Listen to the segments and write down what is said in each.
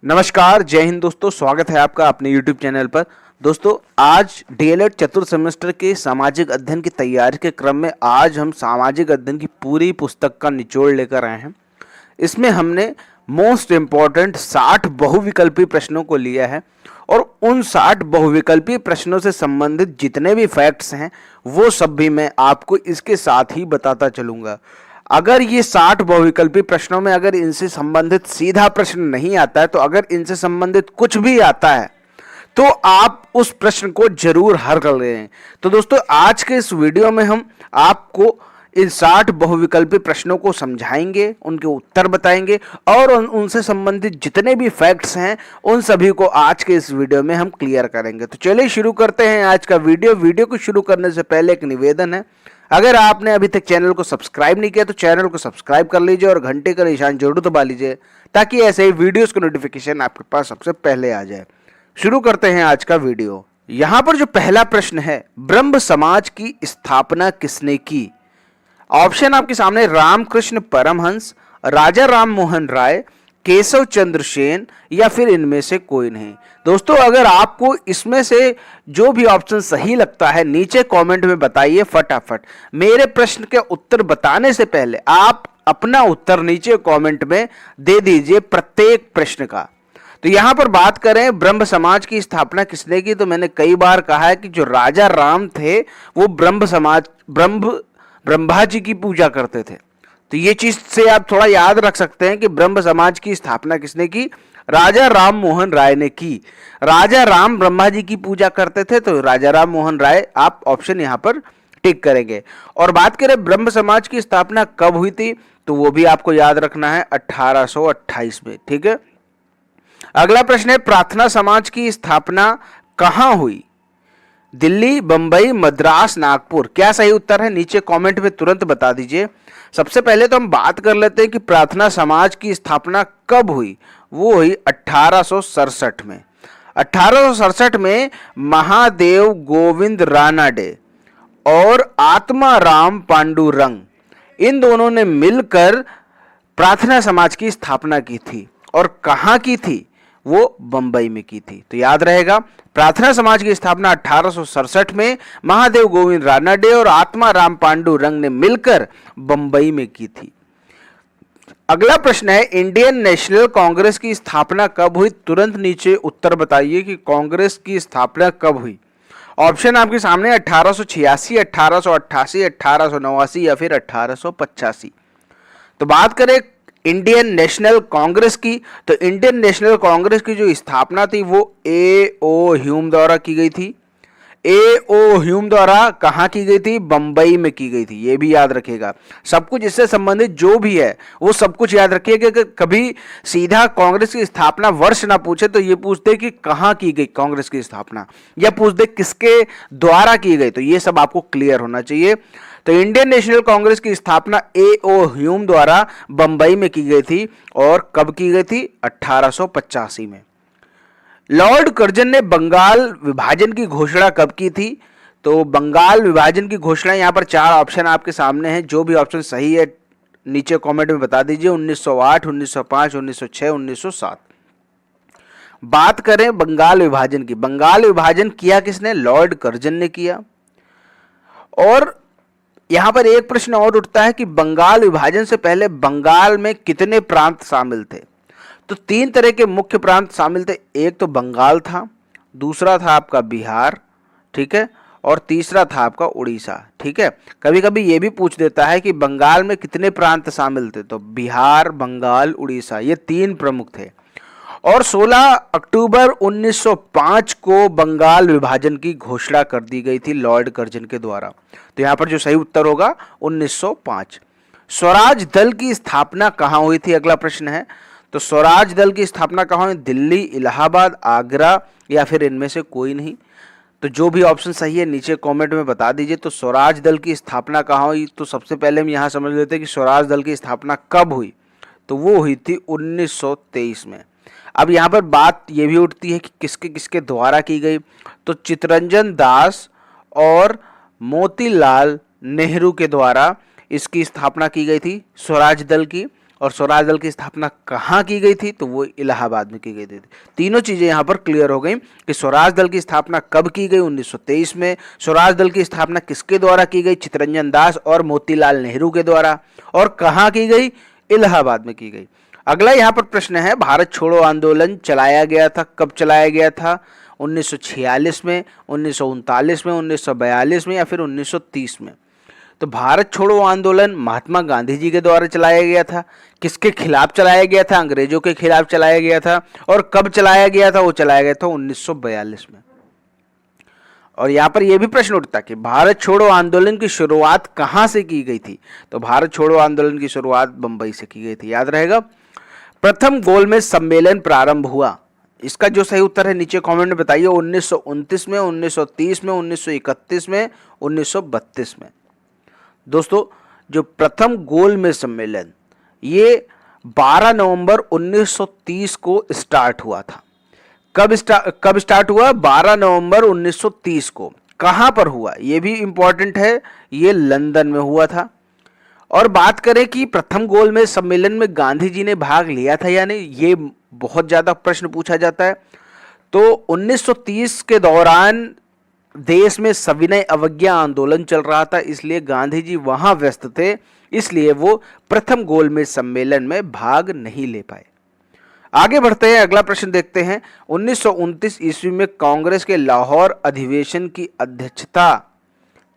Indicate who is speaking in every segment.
Speaker 1: नमस्कार, जय हिंद दोस्तों। स्वागत है आपका अपने YouTube चैनल पर। दोस्तों, आज डीएलएड चतुर्थ सेमेस्टर के सामाजिक अध्ययन की तैयारी के क्रम में आज हम सामाजिक अध्ययन की पूरी पुस्तक का निचोड़ लेकर आए हैं। इसमें हमने मोस्ट इम्पॉर्टेंट 60 बहुविकल्पी प्रश्नों को लिया है और उन 60 बहुविकल्पी प्रश्नों से संबंधित जितने भी फैक्ट्स हैं वो सब भी मैं आपको इसके साथ ही बताता चलूँगा। अगर ये 60 बहुविकल्पी प्रश्नों में अगर इनसे संबंधित सीधा प्रश्न नहीं आता है, तो अगर इनसे संबंधित कुछ भी आता है तो आप उस प्रश्न को जरूर हल कर रहे हैं। तो दोस्तों, आज के इस वीडियो में हम आपको इन 60 बहुविकल्पी प्रश्नों को समझाएंगे, उनके उत्तर बताएंगे और उनसे संबंधित जितने भी फैक्ट्स हैं उन सभी को आज के इस वीडियो में हम क्लियर करेंगे। तो चलिए शुरू करते हैं आज का वीडियो को शुरू करने से पहले एक निवेदन है, अगर आपने अभी तक चैनल को सब्सक्राइब नहीं किया तो चैनल को सब्सक्राइब कर लीजिए और घंटे का निशान जरूर दबा लीजिए ताकि ऐसे ही वीडियोस का नोटिफिकेशन आपके पास सबसे पहले आ जाए। शुरू करते हैं आज का वीडियो। यहाँ पर जो पहला प्रश्न है, ब्रह्म समाज की स्थापना किसने की? ऑप्शन आपके सामने रामकृष्ण परमहंस, राजा राम मोहन राय, केशव चंद्र सेन या फिर इनमें से कोई नहीं। दोस्तों, अगर आपको इसमें से जो भी ऑप्शन सही लगता है नीचे कमेंट में बताइए फटाफट। मेरे प्रश्न के उत्तर बताने से पहले आप अपना उत्तर नीचे कमेंट में दे दीजिए प्रत्येक प्रश्न का। तो यहां पर बात करें ब्रह्म समाज की स्थापना किसने की, तो मैंने कई बार कहा है कि जो राजा राम थे वो ब्रह्मा जी की पूजा करते थे। तो ये चीज से आप थोड़ा याद रख सकते हैं कि ब्रह्म समाज की स्थापना किसने की? राजा राम मोहन राय ने की। राजा राम ब्रह्मा जी की पूजा करते थे, तो राजा राम मोहन राय आप ऑप्शन यहां पर टिक करेंगे। और बात करें ब्रह्म समाज की स्थापना कब हुई थी, तो वो भी आपको याद रखना है 1828 में। ठीक है। अगला प्रश्न है, प्रार्थना समाज की स्थापना कहां हुई? दिल्ली, बंबई, मद्रास, नागपुर। क्या सही उत्तर है नीचे कमेंट में तुरंत बता दीजिए। सबसे पहले तो हम बात कर लेते हैं कि प्रार्थना समाज की स्थापना कब हुई। वो हुई 1867 में। 1867 में महादेव गोविंद रानाडे और आत्माराम पांडुरंग, इन दोनों ने मिलकर प्रार्थना समाज की स्थापना की थी। और कहां की थी? वो बंबई में की थी। तो याद रहेगा, प्रार्थना समाज की स्थापना 1867 में महादेव गोविंद रानाडे और आत्माराम पांडुरंग ने मिलकर बंबई में की थी। अगला प्रश्न है, इंडियन नेशनल कांग्रेस की स्थापना कब हुई? तुरंत नीचे उत्तर बताइए कि कांग्रेस की स्थापना कब हुई। ऑप्शन आपके सामने 1886, 1888, 1889 या फिर 1885। तो बात करें इंडियन नेशनल कांग्रेस की, तो इंडियन नेशनल कांग्रेस की जो स्थापना थी वो ए.ओ. ह्यूम द्वारा की गई थी। ए.ओ. ह्यूम द्वारा कहाँ की गई थी? बंबई में की गई थी। ये भी याद रखिएगा। सब कुछ इससे संबंधित जो भी है वो सब कुछ याद रखिएगा कि कभी सीधा कांग्रेस की स्थापना वर्ष ना पूछे तो ये पूछ दे कि कहाँ की गई कांग्रेस की स्थापना, या पूछ दे किसके द्वारा की गई। तो ये सब आपको क्लियर होना चाहिए। तो इंडियन नेशनल कांग्रेस की स्थापना ए.ओ. ह्यूम द्वारा बंबई में की गई थी। और कब की गई थी? 1885 में। लॉर्ड कर्जन ने बंगाल विभाजन की घोषणा कब की थी? तो बंगाल विभाजन की घोषणा, यहां पर 4 ऑप्शन आपके सामने हैं। जो भी ऑप्शन सही है नीचे कमेंट में बता दीजिए। 1908, 1905, 1906, 1907। बात करें बंगाल विभाजन की, बंगाल विभाजन किया किसने? लॉर्ड कर्जन ने किया। और यहां पर एक प्रश्न और उठता है कि बंगाल विभाजन से पहले बंगाल में कितने प्रांत शामिल थे? तो 3 तरह के मुख्य प्रांत शामिल थे। एक तो बंगाल था, दूसरा था आपका बिहार, ठीक है, और तीसरा था आपका उड़ीसा। ठीक है। कभी कभी ये भी पूछ देता है कि बंगाल में कितने प्रांत शामिल थे, तो बिहार, बंगाल, उड़ीसा, ये 3 प्रमुख थे। और 16 अक्टूबर 1905 को बंगाल विभाजन की घोषणा कर दी गई थी लॉर्ड कर्जन के द्वारा। तो यहां पर जो सही उत्तर होगा 1905। स्वराज दल की स्थापना कहां हुई थी? अगला प्रश्न है। तो स्वराज दल की स्थापना कहां हुई? दिल्ली, इलाहाबाद, आगरा या फिर इनमें से कोई नहीं। तो जो भी ऑप्शन सही है नीचे कमेंट में बता दीजिए। तो स्वराज दल की स्थापना कहां हुई? तो सबसे पहले हम यहां समझ लेते हैं कि स्वराज दल की स्थापना कब हुई। तो वो हुई थी 1923 में। अब यहाँ पर बात ये भी उठती है कि किसके किसके द्वारा की गई। तो चित्तरंजन दास और मोतीलाल नेहरू के द्वारा इसकी स्थापना की गई थी स्वराज दल की। और स्वराज दल की स्थापना कहाँ की गई थी, तो वो इलाहाबाद में की गई थी। तीनों चीजें यहाँ पर क्लियर हो गई कि स्वराज दल की स्थापना कब की गई, 1923 में। स्वराज दल की स्थापना किसके द्वारा की गई, चित्तरंजन दास और मोतीलाल नेहरू के द्वारा। और कहाँ की गई, इलाहाबाद में की गई। अगला यहाँ पर प्रश्न है, भारत छोड़ो आंदोलन चलाया गया था, कब चलाया गया था, 1946 में, 1939 में, 1942 में या फिर 1930 में। तो भारत छोड़ो आंदोलन महात्मा गांधी जी के द्वारा चलाया गया था। किसके खिलाफ चलाया गया था, अंग्रेजों के खिलाफ चलाया गया था। और कब चलाया गया था, वो चलाया गया था 1942 में। और यहाँ पर यह भी प्रश्न उठता कि भारत छोड़ो आंदोलन की शुरुआत कहाँ से की गई थी, तो भारत छोड़ो आंदोलन की शुरुआत बंबई से की गई थी, याद रहेगा। प्रथम गोलमेज सम्मेलन प्रारंभ हुआ, इसका जो सही उत्तर है नीचे कमेंट में बताइए। 1929 में, 1930 में, 1931 में, 1932 में। दोस्तों, जो प्रथम गोलमेज सम्मेलन ये 12 नवंबर 1930 को स्टार्ट हुआ था। कब स्टार्ट हुआ, 12 नवंबर 1930 को। कहां पर हुआ, यह भी इंपॉर्टेंट है, ये लंदन में हुआ था। और बात करें कि प्रथम गोलमेज सम्मेलन में गांधी जी ने भाग लिया था या नहीं, ये बहुत ज्यादा प्रश्न पूछा जाता है। तो 1930 के दौरान देश में सविनय अवज्ञा आंदोलन चल रहा था, इसलिए गांधी जी वहां व्यस्त थे, इसलिए वो प्रथम गोलमेज सम्मेलन में भाग नहीं ले पाए। आगे बढ़ते हैं, अगला प्रश्न देखते हैं। 1929 ईस्वी में कांग्रेस के लाहौर अधिवेशन की अध्यक्षता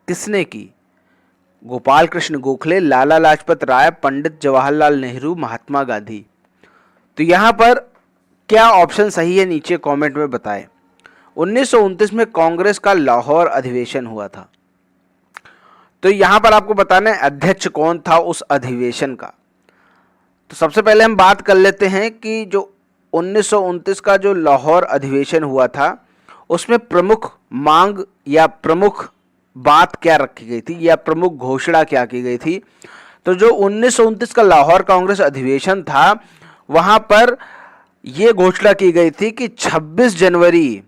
Speaker 1: किसने की, गोपाल कृष्ण गोखले, लाला लाजपत राय, पंडित जवाहरलाल नेहरू, महात्मा गांधी। तो यहां पर क्या ऑप्शन सही है, नीचे कमेंट में बताएं। 1929 में कांग्रेस का लाहौर अधिवेशन हुआ था। तो यहां पर आपको बताना है अध्यक्ष कौन था उस अधिवेशन का। तो सबसे पहले हम बात कर लेते हैं कि जो 1929 का जो लाहौर अधिवेशन हुआ था, उसमें प्रमुख मांग या प्रमुख बात क्या रखी गई थी या प्रमुख घोषणा क्या की गई थी। तो जो 1929 का लाहौर कांग्रेस अधिवेशन था, वहां पर यह घोषणा की गई थी कि 26 जनवरी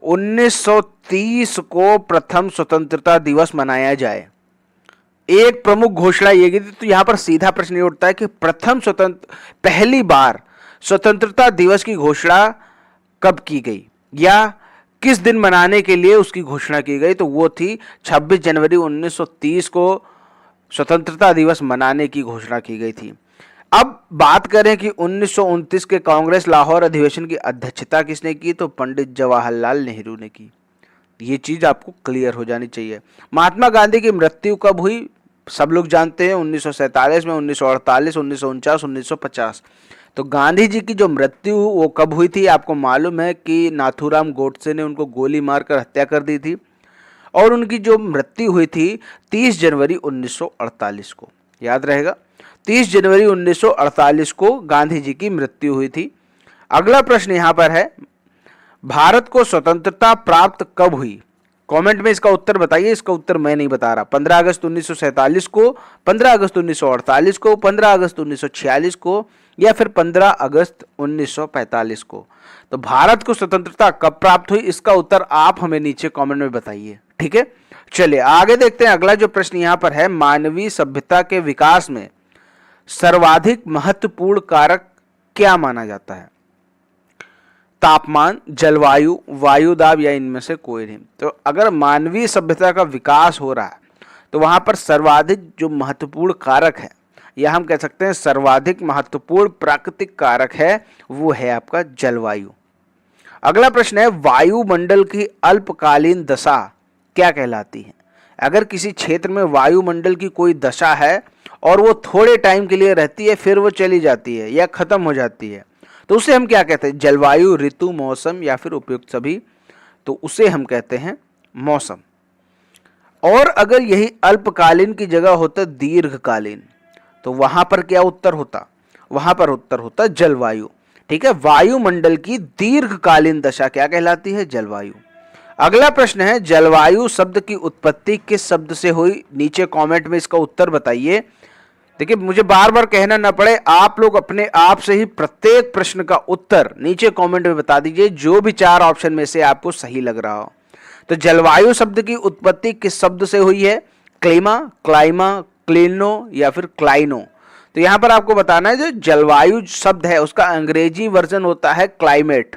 Speaker 1: 1930 को प्रथम स्वतंत्रता दिवस मनाया जाए। एक प्रमुख घोषणा ये की थी। तो यहां पर सीधा प्रश्न ये उठता है कि पहली बार स्वतंत्रता दिवस की घोषणा कब की गई या किस दिन मनाने के लिए उसकी घोषणा की गई, तो वो थी 26 जनवरी 1930 को स्वतंत्रता दिवस मनाने की घोषणा की गई थी। अब बात करें कि 1929 के कांग्रेस लाहौर अधिवेशन की अध्यक्षता किसने की, तो पंडित जवाहरलाल नेहरू ने की। ये चीज आपको क्लियर हो जानी चाहिए। महात्मा गांधी की मृत्यु कब हुई, सब लोग जानते हैं, 1947 में, 1948, 1949, 1950। तो गांधी जी की जो मृत्यु वो कब हुई थी, आपको मालूम है कि नाथूराम गोडसे ने उनको गोली मारकर हत्या कर दी थी। और उनकी जो मृत्यु हुई थी 30 जनवरी 1948 को, याद रहेगा, 30 जनवरी 1948 को गांधी जी की मृत्यु हुई थी। अगला प्रश्न यहां पर है, भारत को स्वतंत्रता प्राप्त कब हुई, कमेंट में इसका उत्तर बताइए। इसका उत्तर मैं नहीं बता रहा। 15 अगस्त 1947 को, 15 अगस्त 1948 को, 15 अगस्त 1946 को या फिर 15 अगस्त 1945 को। तो भारत को स्वतंत्रता कब प्राप्त हुई, इसका उत्तर आप हमें नीचे कमेंट में बताइए, ठीक है। चलिए आगे देखते हैं। अगला जो प्रश्न यहां पर है, मानवीय सभ्यता के विकास में सर्वाधिक महत्वपूर्ण कारक क्या माना जाता है, तापमान, जलवायु, वायुदाब या इनमें से कोई नहीं। तो अगर मानवीय सभ्यता का विकास हो रहा है तो वहां पर सर्वाधिक जो महत्वपूर्ण कारक है, या हम कह सकते हैं सर्वाधिक महत्वपूर्ण प्राकृतिक कारक है, वो है आपका जलवायु। अगला प्रश्न है, वायुमंडल की अल्पकालीन दशा क्या कहलाती है। अगर किसी क्षेत्र में वायुमंडल की कोई दशा है और वो थोड़े टाइम के लिए रहती है, फिर वो चली जाती है या खत्म हो जाती है, तो उसे हम क्या कहते हैं, जलवायु, ऋतु, मौसम या फिर उपयुक्त सभी। तो उसे हम कहते हैं मौसम। और अगर यही अल्पकालीन की जगह होता दीर्घकालीन, तो वहां पर क्या उत्तर होता, वहां पर उत्तर होता जलवायु, ठीक है। वायुमंडल की दीर्घकालीन दशा क्या कहलाती है, जलवायु। अगला प्रश्न है, जलवायु शब्द की उत्पत्ति किस शब्द से हुई, नीचे कमेंट में इसका उत्तर बताइए। देखिए मुझे बार बार कहना ना पड़े, आप लोग अपने आप से ही प्रत्येक प्रश्न का उत्तर नीचे कमेंट में बता दीजिए, जो भी 4 ऑप्शन में से आपको सही लग रहा हो। तो जलवायु शब्द की उत्पत्ति किस शब्द से हुई है, क्लीमा, क्लाइमा, क्लीनो या फिर क्लाइनो। तो यहां पर आपको बताना है जो जलवायु शब्द है उसका अंग्रेजी वर्जन होता है क्लाइमेट।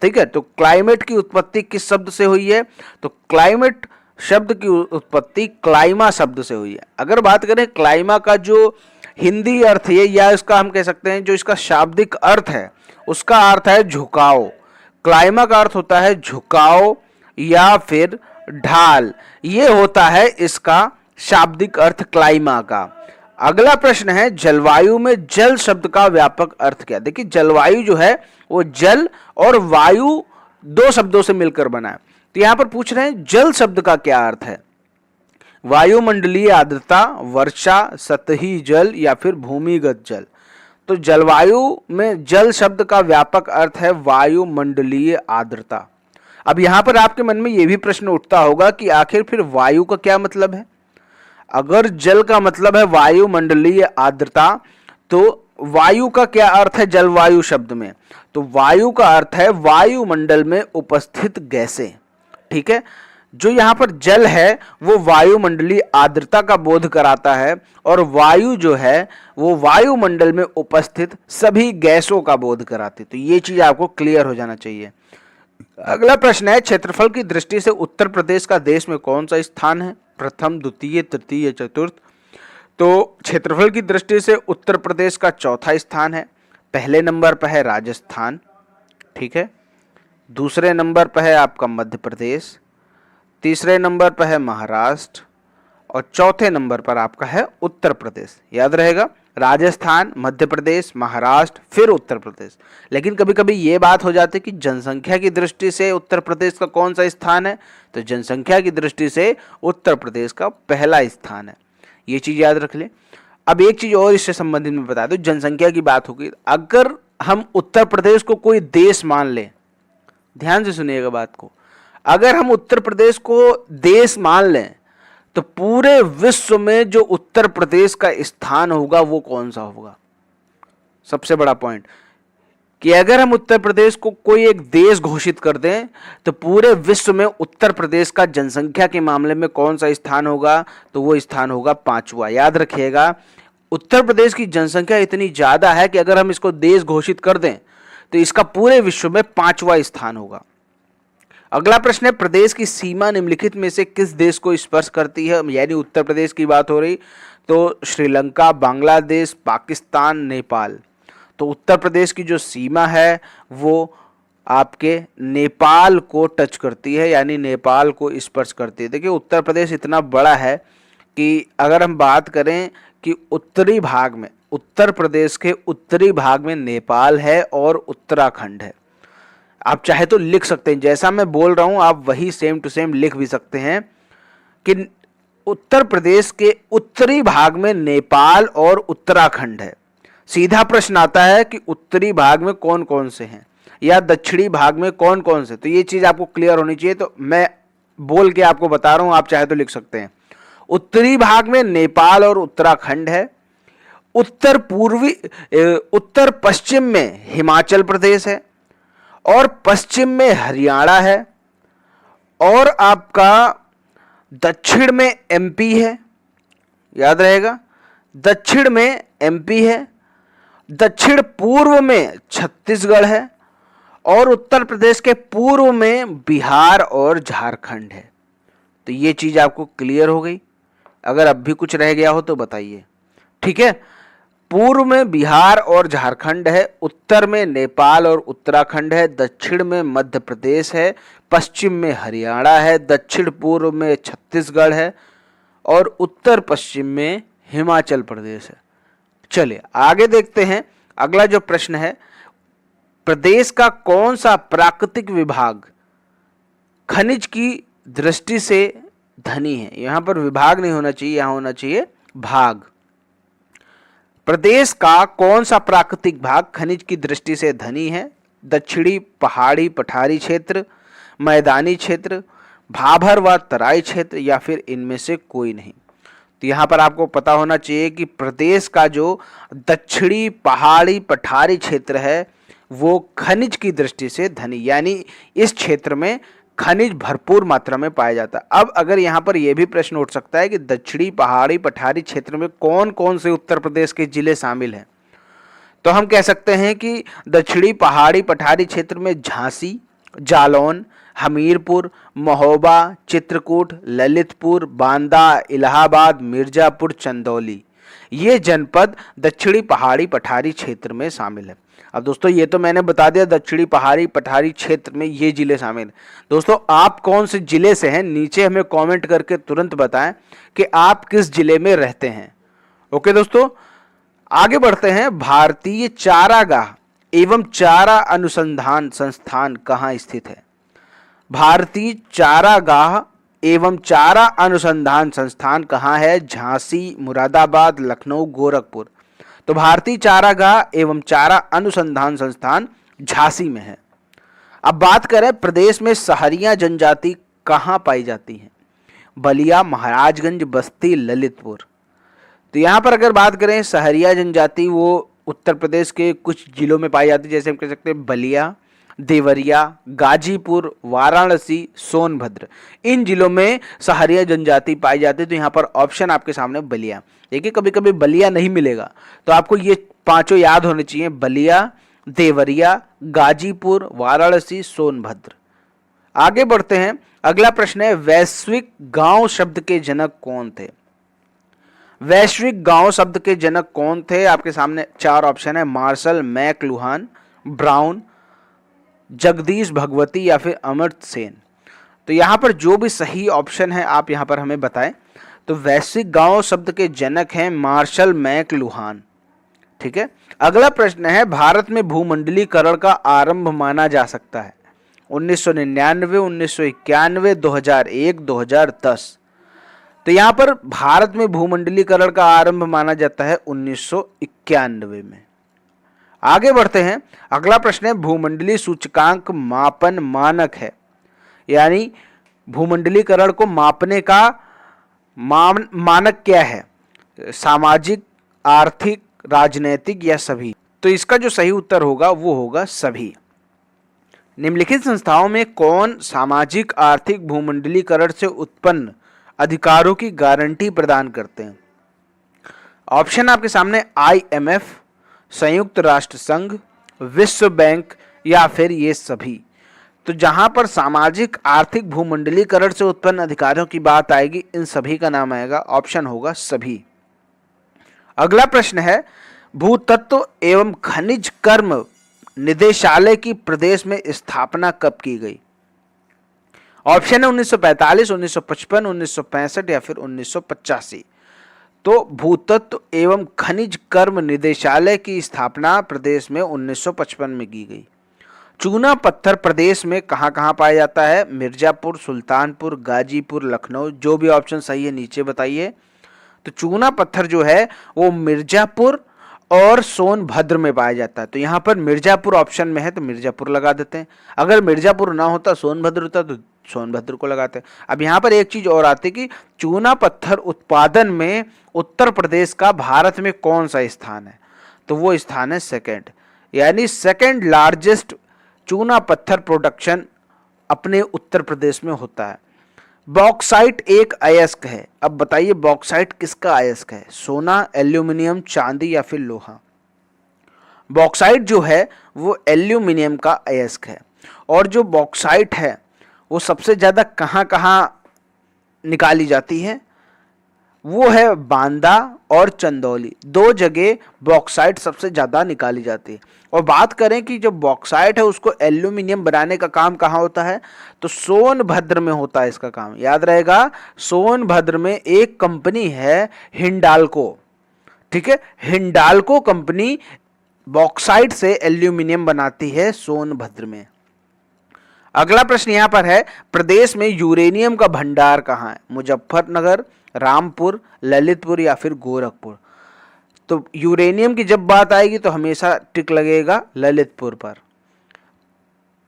Speaker 1: ठीक है, तो क्लाइमेट की उत्पत्ति किस शब्द से हुई है? तो क्लाइमेट शब्द की उत्पत्ति क्लाइमा शब्द से हुई है। अगर बात करें क्लाइमा का जो हिंदी अर्थ है या इसका हम कह सकते हैं जो इसका शाब्दिक अर्थ है उसका अर्थ है झुकाव। क्लाइमा का अर्थ होता है झुकाव या फिर ढाल, ये होता है इसका शाब्दिक अर्थ क्लाइमा का। अगला प्रश्न है जलवायु में जल शब्द का व्यापक अर्थ क्या? देखिए जलवायु जो है वो जल और वायु दो शब्दों से मिलकर बना है। तो यहां पर पूछ रहे हैं जल शब्द का क्या अर्थ है? वायुमंडलीय आर्द्रता, वर्षा, सतही जल या फिर भूमिगत जल। तो जलवायु में जल शब्द का व्यापक अर्थ है वायुमंडलीय आर्द्रता। अब यहां पर आपके मन में यह भी प्रश्न उठता होगा कि आखिर फिर वायु का क्या मतलब है? अगर जल का मतलब है वायुमंडलीय आर्द्रता तो वायु का क्या अर्थ है जलवायु शब्द में? तो वायु का अर्थ है वायुमंडल में उपस्थित गैसें। ठीक है, जो यहां पर जल है वो वायुमंडलीय आर्द्रता का बोध कराता है और वायु जो है वो वायुमंडल में उपस्थित सभी गैसों का बोध कराती है। तो ये चीज आपको क्लियर हो जाना चाहिए। अगला प्रश्न है क्षेत्रफल की दृष्टि से उत्तर प्रदेश का देश में कौन सा स्थान है? प्रथम, द्वितीय, तृतीय, चतुर्थ। तो क्षेत्रफल की दृष्टि से उत्तर प्रदेश का चौथा स्थान है। पहले नंबर पर है राजस्थान, ठीक है, दूसरे नंबर पर है आपका मध्य प्रदेश, तीसरे नंबर पर है महाराष्ट्र और चौथे नंबर पर आपका है उत्तर प्रदेश। याद रहेगा, राजस्थान, मध्य प्रदेश, महाराष्ट्र, फिर उत्तर प्रदेश। लेकिन कभी कभी ये बात हो जाती है कि जनसंख्या की दृष्टि से उत्तर प्रदेश का कौन सा स्थान है? तो जनसंख्या की दृष्टि से उत्तर प्रदेश का पहला स्थान है। ये चीज याद रख लें। अब एक चीज और इससे संबंधित में बता दूं, जनसंख्या की बात होगी, अगर हम उत्तर प्रदेश को कोई देश मान लें, ध्यान से सुनिएगा बात को, अगर हम उत्तर प्रदेश को देश मान लें तो पूरे विश्व में जो उत्तर प्रदेश का स्थान होगा वो कौन सा होगा? सबसे बड़ा पॉइंट कि अगर हम उत्तर प्रदेश को कोई एक देश घोषित कर दें तो पूरे विश्व में उत्तर प्रदेश का जनसंख्या के मामले में कौन सा स्थान होगा? तो वो स्थान होगा पांचवा। याद रखिएगा, उत्तर प्रदेश की जनसंख्या इतनी ज्यादा है कि अगर हम इसको देश घोषित कर दें तो इसका पूरे विश्व में पांचवा स्थान होगा। अगला प्रश्न है प्रदेश की सीमा निम्नलिखित में से किस देश को स्पर्श करती है? यानी उत्तर प्रदेश की बात हो रही तो श्रीलंका, बांग्लादेश, पाकिस्तान, नेपाल। तो उत्तर प्रदेश की जो सीमा है वो आपके नेपाल को टच करती है, यानी नेपाल को स्पर्श करती है। देखिए उत्तर प्रदेश इतना बड़ा है कि अगर हम बात करें कि उत्तरी भाग में, उत्तर प्रदेश के उत्तरी भाग में नेपाल है और उत्तराखंड है। आप चाहे तो लिख सकते हैं, जैसा मैं बोल रहा हूं आप वही सेम टू सेम लिख भी सकते हैं कि उत्तर प्रदेश के उत्तरी भाग में नेपाल और उत्तराखंड है। सीधा प्रश्न आता है कि उत्तरी भाग में कौन कौन से हैं या दक्षिणी भाग में कौन कौन से। तो ये चीज आपको क्लियर होनी चाहिए, तो मैं बोल के आपको बता रहा हूं, आप चाहे तो लिख सकते हैं। उत्तरी भाग में नेपाल और उत्तराखंड है, उत्तर पश्चिम में हिमाचल प्रदेश है और पश्चिम में हरियाणा है और आपका दक्षिण में एमपी है। याद रहेगा, दक्षिण में एमपी है, दक्षिण पूर्व में छत्तीसगढ़ है और उत्तर प्रदेश के पूर्व में बिहार और झारखंड है। तो ये चीज आपको क्लियर हो गई। अगर अब भी कुछ रह गया हो तो बताइए, ठीक है। पूर्व में बिहार और झारखंड है, उत्तर में नेपाल और उत्तराखंड है, दक्षिण में मध्य प्रदेश है, पश्चिम में हरियाणा है, दक्षिण पूर्व में छत्तीसगढ़ है और उत्तर पश्चिम में हिमाचल प्रदेश है। चलिए आगे देखते हैं। अगला जो प्रश्न है, प्रदेश का कौन सा प्राकृतिक विभाग खनिज की दृष्टि से धनी है? यहां पर विभाग नहीं होना चाहिए, यहां होना चाहिए भाग। प्रदेश का कौन सा प्राकृतिक भाग खनिज की दृष्टि से धनी है? दक्षिणी पहाड़ी पठारी क्षेत्र, मैदानी क्षेत्र, भाभर व तराई क्षेत्र या फिर इनमें से कोई नहीं। तो यहाँ पर आपको पता होना चाहिए कि प्रदेश का जो दक्षिणी पहाड़ी पठारी क्षेत्र है वो खनिज की दृष्टि से धनी, यानी इस क्षेत्र में खनिज भरपूर मात्रा में पाया जाता है। अब अगर यहाँ पर यह भी प्रश्न उठ सकता है कि दक्षिणी पहाड़ी पठारी क्षेत्र में कौन कौन से उत्तर प्रदेश के जिले शामिल हैं, तो हम कह सकते हैं कि दक्षिणी पहाड़ी पठारी क्षेत्र में झांसी, जालौन, हमीरपुर, महोबा, चित्रकूट, ललितपुर, बांदा, इलाहाबाद, मिर्जापुर, चंदौली, ये जनपद दक्षिणी पहाड़ी पठारी क्षेत्र में शामिल है। अब दोस्तों ये तो मैंने बता दिया दक्षिणी पहाड़ी पठारी क्षेत्र में ये जिले शामिल हैं। दोस्तों आप कौन से जिले से हैं, नीचे हमें कमेंट करके तुरंत बताएं कि आप किस जिले में रहते हैं। ओके दोस्तों, आगे बढ़ते हैं। भारतीय चारागाह एवं चारा अनुसंधान संस्थान कहाँ स्थित है? भारतीय चारागाह एवं चारा अनुसंधान संस्थान कहाँ है? झांसी, मुरादाबाद, लखनऊ, गोरखपुर। तो भारतीय चारागाह एवं चारा अनुसंधान संस्थान झांसी में है। अब बात करें प्रदेश में सहरिया जनजाति कहाँ पाई जाती है? बलिया, महाराजगंज, बस्ती, ललितपुर। तो यहाँ पर अगर बात करें सहरिया जनजाति, वो उत्तर प्रदेश के कुछ जिलों में पाई जाती है, जैसे हम कह सकते हैं बलिया, देवरिया, गाजीपुर, वाराणसी, सोनभद्र। इन जिलों में सहरिया जनजाति पाई जाती है। तो यहाँ पर ऑप्शन आपके सामने बलिया। देखिए कभी कभी बलिया नहीं मिलेगा तो आपको ये पांचों याद होने चाहिए, बलिया, देवरिया, गाजीपुर, वाराणसी, सोनभद्र। आगे बढ़ते हैं। अगला प्रश्न है वैश्विक गांव शब्द के जनक कौन थे? वैश्विक गांव शब्द के जनक कौन थे? आपके सामने चार ऑप्शन है, Marshall McLuhan, Brown, Jagdish Bhagwati या फिर अमर्त्य सेन। तो यहाँ पर जो भी सही ऑप्शन है आप यहाँ पर हमें बताएं। तो वैश्विक गांव शब्द के जनक हैं मार्शल मैकलुहान। ठीक है। अगला प्रश्न है भारत में भूमंडलीकरण का आरंभ माना जा सकता है 1999, 1991, 2001, 2010। तो यहाँ पर भारत में भूमंडलीकरण का आरंभ माना जाता है 1991 में। आगे बढ़ते हैं। अगला प्रश्न है भूमंडलीय सूचकांक मापन मानक है, यानी भूमंडलीकरण को मापने का मानक क्या है? सामाजिक, आर्थिक, राजनैतिक या सभी? तो इसका जो सही उत्तर होगा वो होगा सभी। निम्नलिखित संस्थाओं में कौन सामाजिक आर्थिक भूमंडलीकरण से उत्पन्न अधिकारों की गारंटी प्रदान करते हैं? ऑप्शन आपके सामने IMF, संयुक्त राष्ट्र संघ, विश्व बैंक या फिर ये सभी। तो जहां पर सामाजिक आर्थिक भूमंडलीकरण से उत्पन्न अधिकारों की बात आएगी इन सभी का नाम आएगा, ऑप्शन होगा सभी। अगला प्रश्न है भूतत्व एवं खनिज कर्म निदेशालय की प्रदेश में स्थापना कब की गई? ऑप्शन है 1945, 1955, 1965 या फिर 1985। तो भूतत्व एवं खनिज कर्म निदेशालय की स्थापना प्रदेश में 1955 में की गई। चूना पत्थर प्रदेश में कहाँ कहाँ पाया जाता है? मिर्जापुर, सुल्तानपुर, गाजीपुर, लखनऊ। जो भी ऑप्शन सही है नीचे बताइए। तो चूना पत्थर जो है वो मिर्जापुर और सोनभद्र में पाया जाता है। तो यहाँ पर मिर्जापुर ऑप्शन में है तो मिर्जापुर लगा देते हैं। अगर मिर्जापुर ना होता सोनभद्र होता तो सोनभद्र को लगाते हैं। अब यहाँ पर एक चीज और आती है कि चूना पत्थर उत्पादन में उत्तर प्रदेश का भारत में कौन सा स्थान है? तो वो स्थान है सेकंड, यानी सेकंड लार्जेस्ट चूना पत्थर प्रोडक्शन अपने उत्तर प्रदेश में होता है। बॉक्साइट एक अयस्क है। अब बताइए बॉक्साइट किसका अयस्क है? सोना, एल्यूमिनियम, चांदी या फिर लोहा? बॉक्साइट जो है वो एल्यूमिनियम का अयस्क है। और जो बॉक्साइट है वो सबसे ज्यादा कहाँ कहाँ निकाली जाती है? वो है बांदा और चंदौली, दो जगह बॉक्साइट सबसे ज्यादा निकाली जाती है। और बात करें कि जो बॉक्साइट है उसको एल्यूमिनियम बनाने का काम कहाँ होता है? तो सोनभद्र में होता है इसका काम, याद रहेगा। सोनभद्र में एक कंपनी है हिंडाल्को। ठीक है, हिंडाल्को कंपनी बॉक्साइट से एल्यूमिनियम बनाती है सोनभद्र में। अगला प्रश्न यहां पर है प्रदेश में यूरेनियम का भंडार कहाँ है? मुजफ्फरनगर, रामपुर, ललितपुर या फिर गोरखपुर? तो यूरेनियम की जब बात आएगी तो हमेशा टिक लगेगा ललितपुर पर।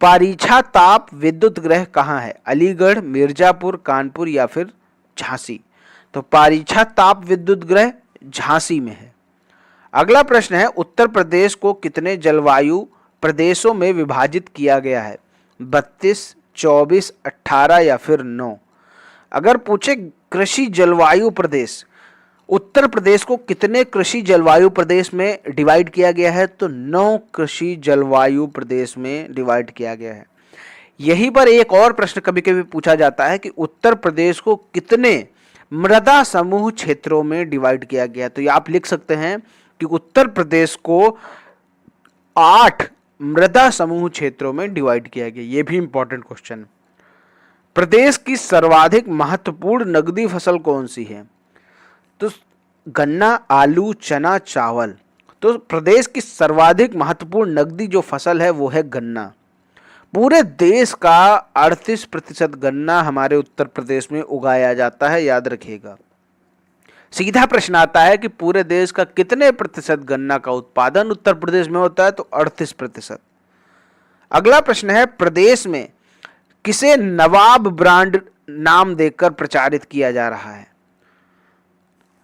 Speaker 1: पारीछा ताप विद्युत गृह कहाँ है? अलीगढ़, मिर्जापुर, कानपुर या फिर झांसी? तो पारीछा ताप विद्युत गृह झांसी में है। अगला प्रश्न है उत्तर प्रदेश को कितने जलवायु प्रदेशों में विभाजित किया गया है? 32, 24, 18 या फिर 9? अगर पूछे कृषि जलवायु प्रदेश, उत्तर प्रदेश को कितने कृषि जलवायु प्रदेश में डिवाइड किया गया है? तो 9 कृषि जलवायु प्रदेश में डिवाइड किया गया है। यहीं पर एक और प्रश्न कभी कभी पूछा जाता है कि उत्तर प्रदेश को कितने मृदा समूह क्षेत्रों में डिवाइड किया गया? तो ये आप लिख सकते हैं कि उत्तर प्रदेश को 8 मृदा समूह क्षेत्रों में डिवाइड किया गया। ये भी इंपॉर्टेंट क्वेश्चन। प्रदेश की सर्वाधिक महत्वपूर्ण नकदी फसल कौन सी है? तो गन्ना, आलू, चना, चावल। तो प्रदेश की सर्वाधिक महत्वपूर्ण नकदी जो फसल है वो है गन्ना। पूरे देश का 38% गन्ना हमारे उत्तर प्रदेश में उगाया जाता है, याद रखिएगा। सीधा प्रश्न आता है कि पूरे देश का कितने प्रतिशत गन्ना का उत्पादन उत्तर प्रदेश में होता है? तो 38%। अगला प्रश्न है, प्रदेश में किसे नवाब ब्रांड नाम देकर प्रचारित किया जा रहा है?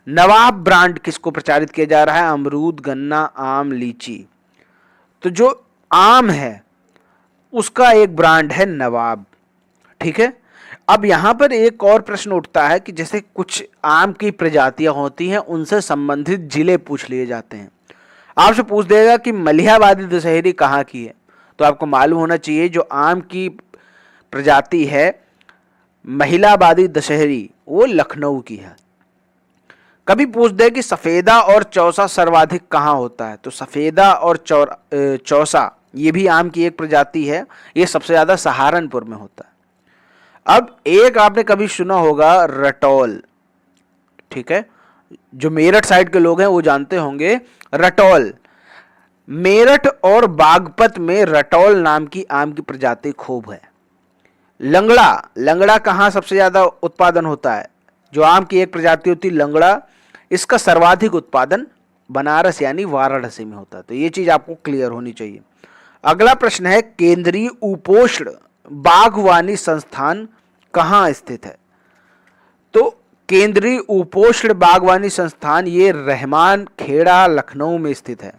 Speaker 1: नवाब ब्रांड किसको प्रचारित किया जा रहा है? अमरूद, गन्ना, आम, लीची। तो जो आम है उसका एक ब्रांड है नवाब। ठीक है। अब यहां पर एक और प्रश्न उठता है कि जैसे कुछ आम की प्रजातियां होती हैं, उनसे संबंधित जिले पूछ लिए जाते हैं। आपसे पूछ देगा कि मलिहाबादी दशहरी कहाँ की है? तो आपको मालूम होना चाहिए जो आम की प्रजाति है महिलाबादी दशहरी, वो लखनऊ की है। कभी पूछ दे कि सफेदा और चौसा सर्वाधिक कहाँ होता है? तो सफेदा और चौसा ये भी आम की एक प्रजाति है, ये सबसे ज्यादा सहारनपुर में होता है। अब एक आपने कभी सुना होगा रटौल। ठीक है, जो मेरठ साइड के लोग हैं वो जानते होंगे रटौल। मेरठ और बागपत में रटौल नाम की आम की प्रजाति खूब है। लंगड़ा, लंगड़ा कहाँ सबसे ज्यादा उत्पादन होता है? जो आम की एक प्रजाति होती है लंगड़ा, इसका सर्वाधिक उत्पादन बनारस यानी वाराणसी में होता है। तो ये चीज आपको क्लियर होनी चाहिए। अगला प्रश्न है, केंद्रीय उपोष्ण बागवानी संस्थान कहाँ स्थित है? तो केंद्रीय उपोष्ण बागवानी संस्थान ये रहमान खेड़ा लखनऊ में स्थित है।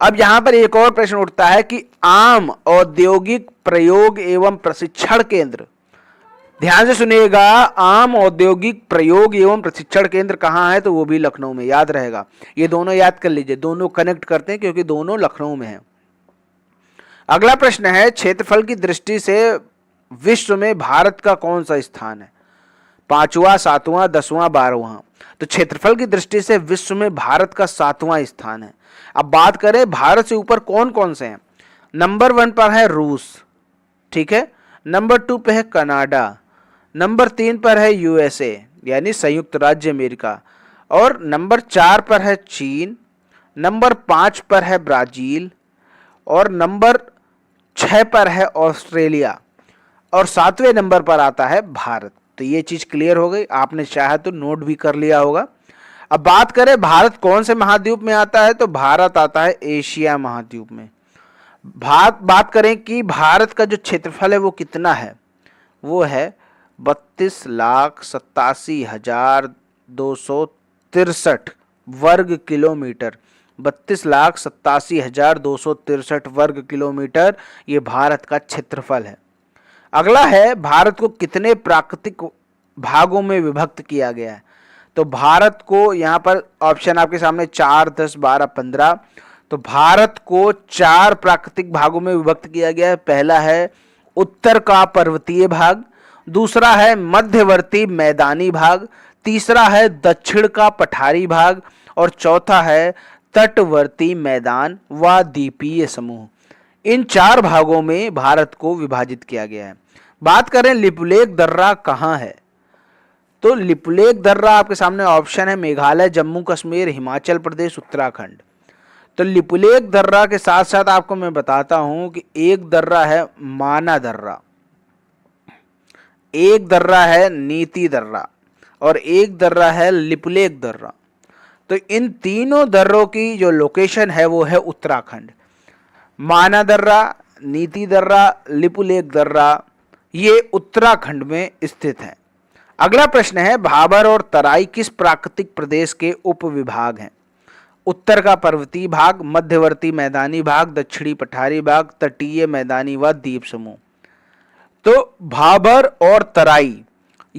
Speaker 1: अब यहां पर एक और प्रश्न उठता है कि आम औद्योगिक प्रयोग एवं प्रशिक्षण केंद्र, ध्यान से सुनिएगा, आम औद्योगिक प्रयोग एवं प्रशिक्षण केंद्र कहाँ है? तो वो भी लखनऊ में, याद रहेगा। ये दोनों याद कर लीजिए, दोनों कनेक्ट करते हैं क्योंकि दोनों लखनऊ में हैं। अगला प्रश्न है, क्षेत्रफल की दृष्टि से विश्व में भारत का कौन सा स्थान है? 5वां, 7वां, 10वां, 12वां? तो क्षेत्रफल की दृष्टि से विश्व में भारत का 7वां स्थान है। अब बात करें भारत से ऊपर कौन कौन से हैं? नंबर 1 पर है रूस, ठीक है, नंबर 2 पे है कनाडा, नंबर 3 पर है यूएसए यानी संयुक्त राज्य अमेरिका, और नंबर 4 पर है चीन, नंबर 5 पर है ब्राजील, और नंबर 6 पर है ऑस्ट्रेलिया, और 7वें नंबर पर आता है भारत। तो ये चीज क्लियर हो गई, आपने चाहा तो नोट भी कर लिया होगा। अब बात करें भारत कौन से महाद्वीप में आता है? तो भारत आता है एशिया महाद्वीप में। बात करें कि भारत का जो क्षेत्रफल है वो कितना है? वो है 32,87,263 वर्ग किलोमीटर। 32,87,263 वर्ग किलोमीटर ये भारत का क्षेत्रफल है। अगला है, भारत को कितने प्राकृतिक भागों में विभक्त किया गया है? तो भारत को यहाँ पर ऑप्शन आपके सामने 4, 10, 12, 15। तो भारत को 4 प्राकृतिक भागों में विभक्त किया गया है। पहला है उत्तर का पर्वतीय भाग, दूसरा है मध्यवर्ती मैदानी भाग, तीसरा है दक्षिण का पठारी भाग, और चौथा है तटवर्ती मैदान व द्वीपीय समूह। इन 4 भागों में भारत को विभाजित किया गया है। बात करें लिपुलेख दर्रा कहाँ है? तो लिपुलेख दर्रा आपके सामने ऑप्शन है मेघालय, जम्मू कश्मीर, हिमाचल प्रदेश, उत्तराखंड। तो लिपुलेख दर्रा के साथ साथ आपको मैं बताता हूं कि एक दर्रा है माना दर्रा, एक दर्रा है नीति दर्रा, और एक दर्रा है लिपुलेख दर्रा। तो इन तीनों दर्रों की जो लोकेशन है वो है उत्तराखंड। माना दर्रा, नीति दर्रा, लिपुलेख दर्रा ये उत्तराखंड में स्थित है। अगला प्रश्न है, भाबर और तराई किस प्राकृतिक प्रदेश के उपविभाग हैं? उत्तर का पर्वतीय भाग, मध्यवर्ती मैदानी भाग, दक्षिणी पठारी भाग, तटीय मैदानी व द्वीप समूह। तो भाबर और तराई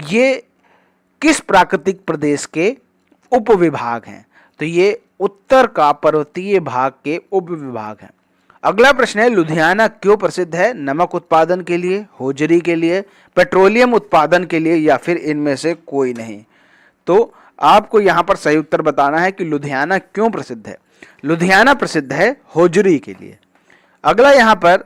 Speaker 1: ये किस प्राकृतिक प्रदेश के उपविभाग हैं? तो ये उत्तर का पर्वतीय भाग के उपविभाग हैं। अगला प्रश्न है, लुधियाना क्यों प्रसिद्ध है? नमक उत्पादन के लिए, होजरी के लिए, पेट्रोलियम उत्पादन के लिए, या फिर इनमें से कोई नहीं? तो आपको यहां पर सही उत्तर बताना है कि लुधियाना क्यों प्रसिद्ध है। लुधियाना प्रसिद्ध है होजरी के लिए। अगला यहां पर